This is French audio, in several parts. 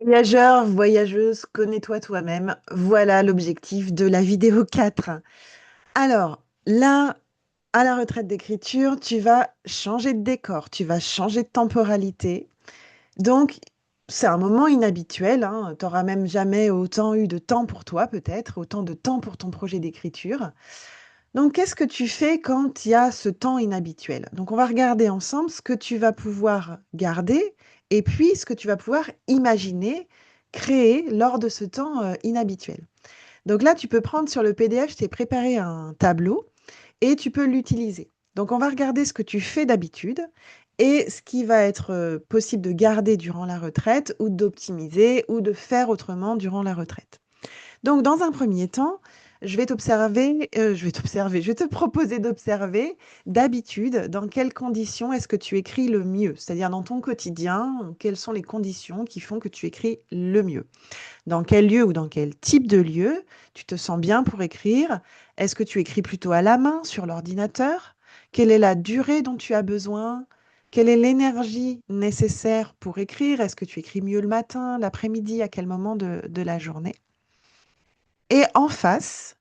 Voyageur, voyageuse, connais-toi toi-même. Voilà l'objectif de la vidéo 4. Alors, là, à la retraite d'écriture, tu vas changer de décor, tu vas changer de temporalité. Donc, c'est un moment inhabituel, hein. Tu n'auras même jamais autant eu de temps pour toi, peut-être, autant de temps pour ton projet d'écriture. Donc, qu'est-ce que tu fais quand il y a ce temps inhabituel? Donc, on va regarder ensemble ce que tu vas pouvoir garder et puis ce que tu vas pouvoir imaginer, créer lors de ce temps inhabituel. Donc là, tu peux prendre sur le PDF, je t'ai préparé un tableau et tu peux l'utiliser. Donc, on va regarder ce que tu fais d'habitude et ce qui va être possible de garder durant la retraite ou d'optimiser ou de faire autrement durant la retraite. Donc, dans un premier temps, je vais te proposer d'observer d'habitude dans quelles conditions est-ce que tu écris le mieux, c'est-à-dire dans ton quotidien, quelles sont les conditions qui font que tu écris le mieux. Dans quel lieu ou dans quel type de lieu tu te sens bien pour écrire? Est-ce que tu écris plutôt à la main, sur l'ordinateur? Quelle est la durée dont tu as besoin? Quelle est l'énergie nécessaire pour écrire? Est-ce que tu écris mieux le matin, l'après-midi, à quel moment de la journée? Et en face,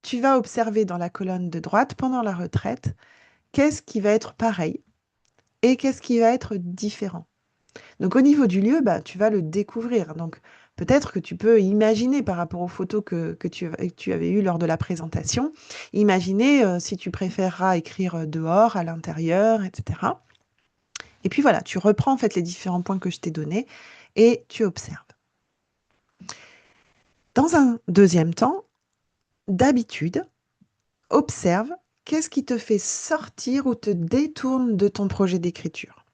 tu vas observer dans la colonne de droite, pendant la retraite, qu'est-ce qui va être pareil et qu'est-ce qui va être différent. Donc au niveau du lieu, bah, tu vas le découvrir. Donc peut-être que tu peux imaginer par rapport aux photos que tu avais eues lors de la présentation, imaginer si tu préféreras écrire dehors, à l'intérieur, etc. Et puis voilà, tu reprends en fait les différents points que je t'ai donnés et tu observes. Dans un deuxième temps, d'habitude, observe qu'est-ce qui te fait sortir ou te détourne de ton projet d'écriture.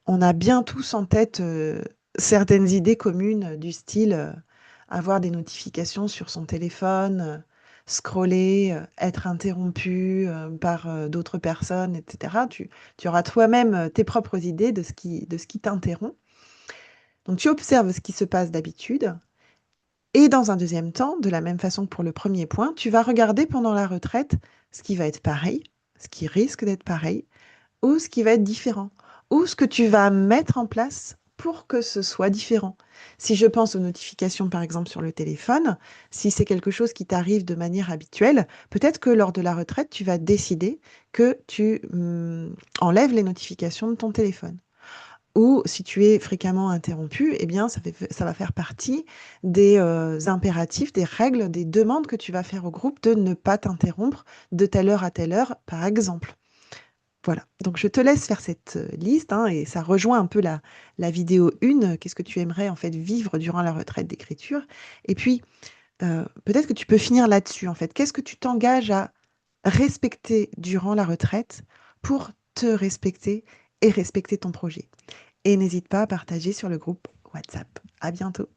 On a bien tous en tête certaines idées communes du style avoir des notifications sur son téléphone, scroller, être interrompu par d'autres personnes, etc. Tu auras toi-même tes propres idées de ce qui t'interrompt. Donc tu observes ce qui se passe d'habitude. Et dans un deuxième temps, de la même façon que pour le premier point, tu vas regarder pendant la retraite ce qui va être pareil, ce qui risque d'être pareil, ou ce qui va être différent, ou ce que tu vas mettre en place pour que ce soit différent. Si je pense aux notifications, par exemple, sur le téléphone, si c'est quelque chose qui t'arrive de manière habituelle, peut-être que lors de la retraite, tu vas décider que tu enlèves les notifications de ton téléphone. Ou si tu es fréquemment interrompu, eh bien, ça va faire partie des impératifs, des règles, des demandes que tu vas faire au groupe de ne pas t'interrompre de telle heure à telle heure, par exemple. Voilà, donc je te laisse faire cette liste hein, et ça rejoint un peu la vidéo 1. Qu'est-ce que tu aimerais en fait vivre durant la retraite d'écriture? Et puis, peut-être que tu peux finir là-dessus en fait. Qu'est-ce que tu t'engages à respecter durant la retraite pour te respecter et respecter ton projet? Et n'hésite pas à partager sur le groupe WhatsApp. À bientôt.